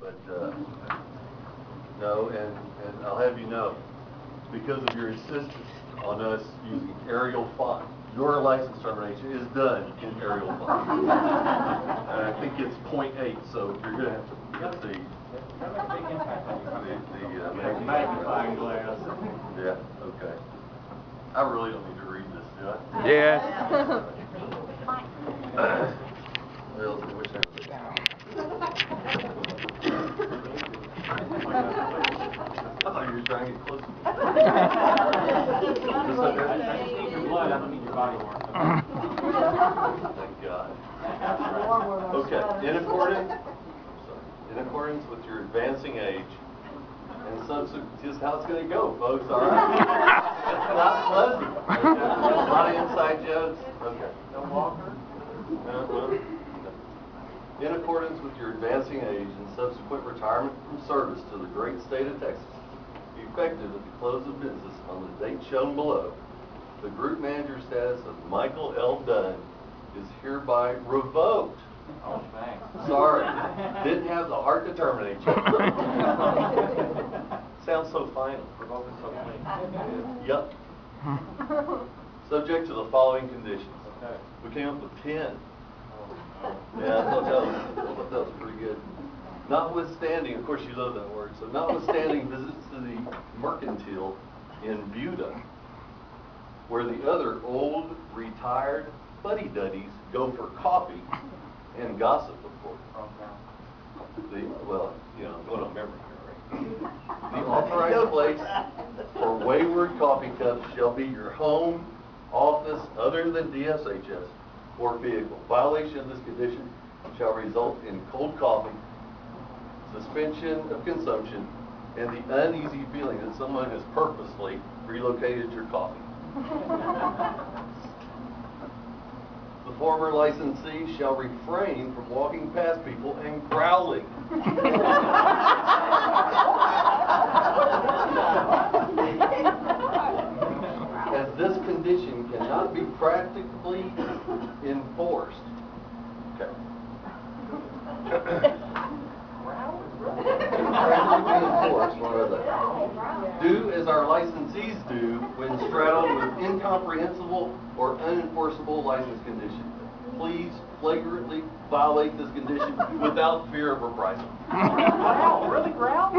But no, and I'll have you know, because of your insistence on us using Arial font, your license termination is done in Arial font. And I think it's 0.8, so you're going to have to get the magnifying glass. Yeah, okay. I really don't need to read this, do I? Yes. Well, I wish I could. I thought you were trying to get closer. This okay? I just need your blood, I don't need your body work. Thank God. Okay, in accordance with your advancing age, and subsequent, just how it's going to go, folks, all right? It's not pleasant. Okay. A lot of inside jokes. Okay. No walker? In accordance with your advancing age and subsequent retirement from service to the great state of Texas, effective at the close of business on the date shown below, the group manager status of Michael L. Dunn is hereby revoked. Oh, thanks. Sorry, didn't have the heart to terminate you. Sounds so final. Revoking so clean. Yep. Subject to the following conditions. Okay. We came up with 10. Oh. Yeah, I thought that was pretty good. Notwithstanding, of course you love that word, so notwithstanding visits to the Mercantile in Buda, where the other old, retired buddy-duddies go for coffee and gossip, of course. Well, you know, I'm going on memory here, right? The authorized place for wayward coffee cups shall be your home, office, other than DSHS, or vehicle. Violation of this condition shall result in cold coffee, suspension of consumption, and the uneasy feeling that someone has purposely relocated your coffee. The former licensee shall refrain from walking past people and growling. As this condition cannot be practically enforced. Okay. Do as our licensees do when straddled with incomprehensible or unenforceable license conditions. Please flagrantly violate this condition without fear of reprisal. Growl? Really growl?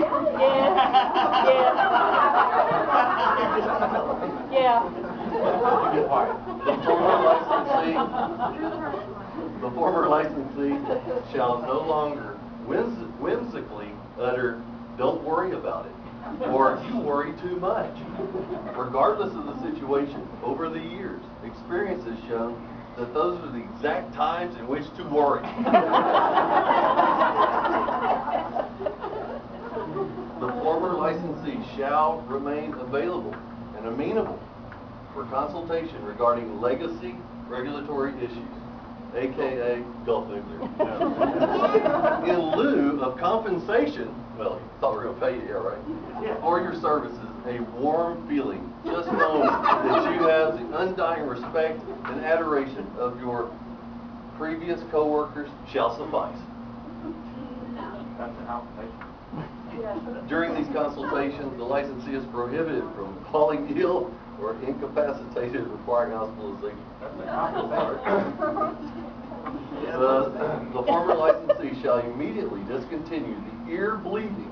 Yeah. Be quiet. The former licensee shall no longer whimsically utter, "Don't worry about it," or "You worry too much." Regardless of the situation, over the years, experience has shown that those are the exact times in which to worry. The former licensee shall remain available and amenable for consultation regarding legacy regulatory issues, aka Gulf Nuclear. In lieu of compensation, well, you thought we were going to pay you, yeah, right? For your services, a warm feeling, just knowing that you have the undying respect and adoration of your previous co-workers shall suffice. That's an outtake. During these consultations, the licensee is prohibited from falling ill or incapacitated requiring hospitalization. That's an outtake. The former licensee shall immediately discontinue the ear-bleeding,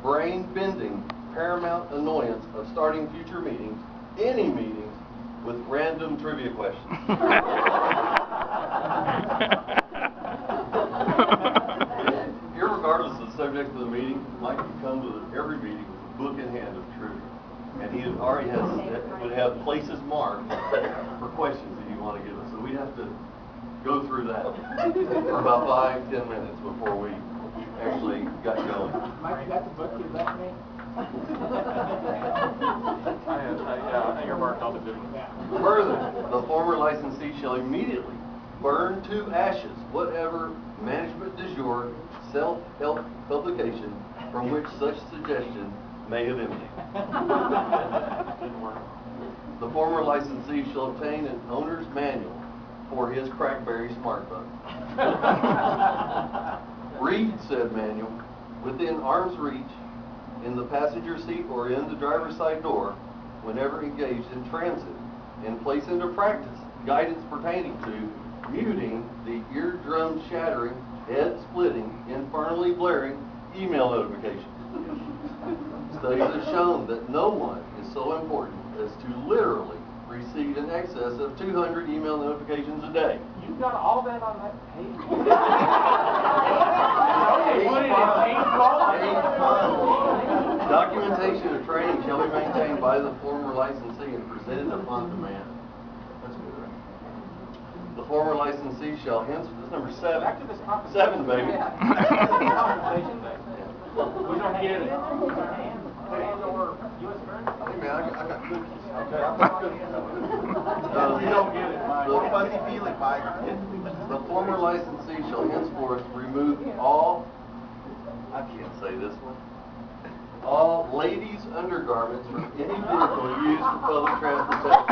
brain-bending, paramount annoyance of starting future meetings, any meetings, with random trivia questions. Irregardless of the subject of the meeting, Mike can come to every meeting with a book in hand of trivia. And he already would have places marked for questions that you want to give us. So we have to go through that for about 5-10 minutes before we actually got going. Mike, you got the book you left me? I earmarked all the good ones. Further, the former licensee shall immediately burn to ashes whatever management du jour self-help publication from which such suggestion may have emanated. Didn't work. The former licensee shall obtain an owner's manual for his Crackberry smartphone. Read said manual within arm's reach, in the passenger seat or in the driver's side door, whenever engaged in transit, and place into practice guidance pertaining to muting the eardrum shattering, head splitting, infernally blaring email notifications. Studies have shown that no one is so important as to literally receive in excess of 200 email notifications a day. You've got all that on that page. Documentation of training shall be maintained by the former licensee and presented upon demand. That's good, right? The former licensee shall hence, that's number 7. Back to this compensation. 7, baby. Compensation thing. We don't get it. Or U.S. Attorney? Hey man, I got cookies. Okay, I've got cookies. We don't get it, Mike. The Fuzzy feeling, Mike. The former licensee shall henceforth remove all, I can't say this one, all ladies' undergarments from any vehicle used for public transportation.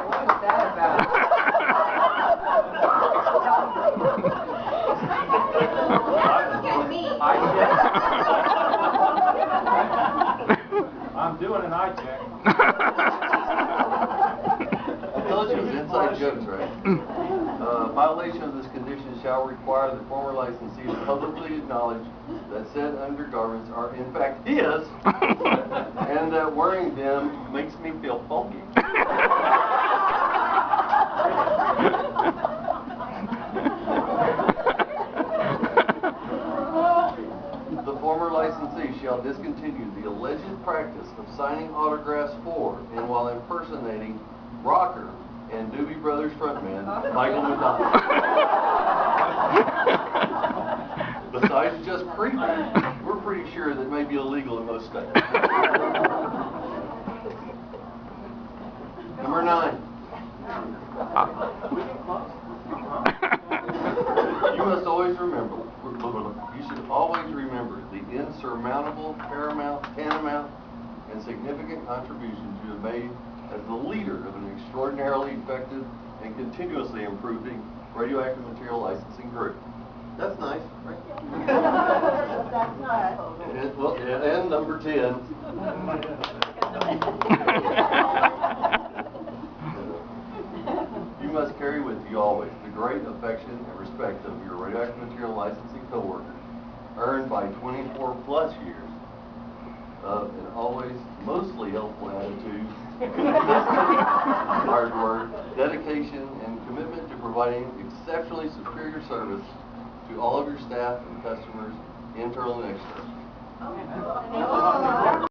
What was that about? I'm doing an eye check. I told you it was inside jokes, right? Violation of this condition shall require the former licensee to publicly acknowledge that said undergarments are in fact his, and that wearing them makes me feel funky. The former licensee shall discontinue the alleged practice of signing autographs for and while impersonating rocker and Doobie Brothers frontman Michael McDonald. Besides just creepy, we're pretty sure that may be illegal in most states. Number 9. You must always remember, you should always remember the insurmountable, paramount, tantamount, and significant contributions you have made as the leader of an extraordinarily effective and continuously improving radioactive material licensing group. That's nice, right? That's nice. And number 10. You must carry with you always the great affection and respect of your radioactive material licensing coworkers, earned by 24 plus years of an always mostly helpful attitude, hard work, dedication, and commitment to providing exceptionally superior service to all of your staff and customers, internal and external.